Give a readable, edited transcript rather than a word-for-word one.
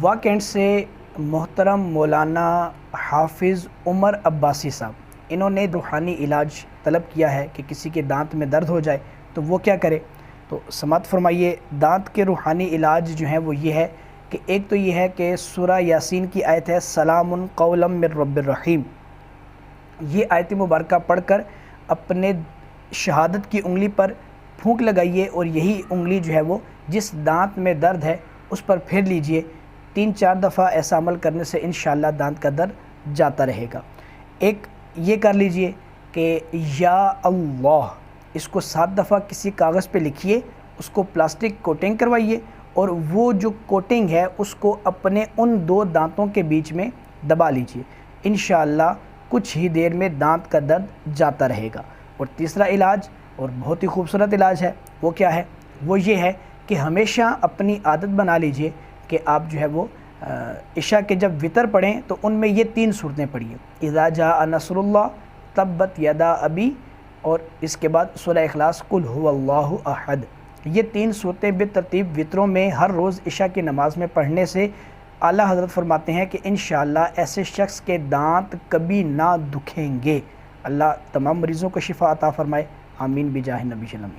واقعی سے محترم مولانا حافظ عمر عباسی صاحب، انہوں نے روحانی علاج طلب کیا ہے کہ کسی کے دانت میں درد ہو جائے تو وہ کیا کرے۔ تو سماعت فرمائیے، دانت کے روحانی علاج جو ہیں وہ یہ ہے کہ ایک تو یہ ہے کہ سورہ یاسین کی آیت ہے سلام قولا من رب الرحیم، یہ آیت مبارکہ پڑھ کر اپنے شہادت کی انگلی پر پھونک لگائیے اور یہی انگلی جو ہے وہ جس دانت میں درد ہے اس پر پھیر لیجئے۔ 3-4 دفعہ ایسا عمل کرنے سے انشاءاللہ دانت کا درد جاتا رہے گا۔ ایک یہ کر لیجئے کہ یا اللہ، اس کو 7 دفعہ کسی کاغذ پہ لکھیے، اس کو پلاسٹک کوٹنگ کروائیے اور وہ جو کوٹنگ ہے اس کو اپنے ان 2 دانتوں کے بیچ میں دبا لیجئے، انشاءاللہ کچھ ہی دیر میں دانت کا درد جاتا رہے گا۔ اور تیسرا علاج اور بہت ہی خوبصورت علاج ہے، وہ کیا ہے؟ وہ یہ ہے کہ ہمیشہ اپنی عادت بنا لیجئے کہ آپ جو ہے وہ عشاء کے جب وطر پڑھیں تو ان میں یہ 3 صورتیں پڑھیے، اذا جاء نصر اللہ، تبت یدا ابی، اور اس کے بعد سورہ اخلاص قل هو اللہ احد۔ یہ 3 صورتیں بالترتیب وطروں میں ہر روز عشاء کی نماز میں پڑھنے سے اعلیٰ حضرت فرماتے ہیں کہ انشاءاللہ ایسے شخص کے دانت کبھی نہ دکھیں گے۔ اللہ تمام مریضوں کو شفا عطا فرمائے، آمین بجاہ نبی صلی اللہ علیہ وسلم۔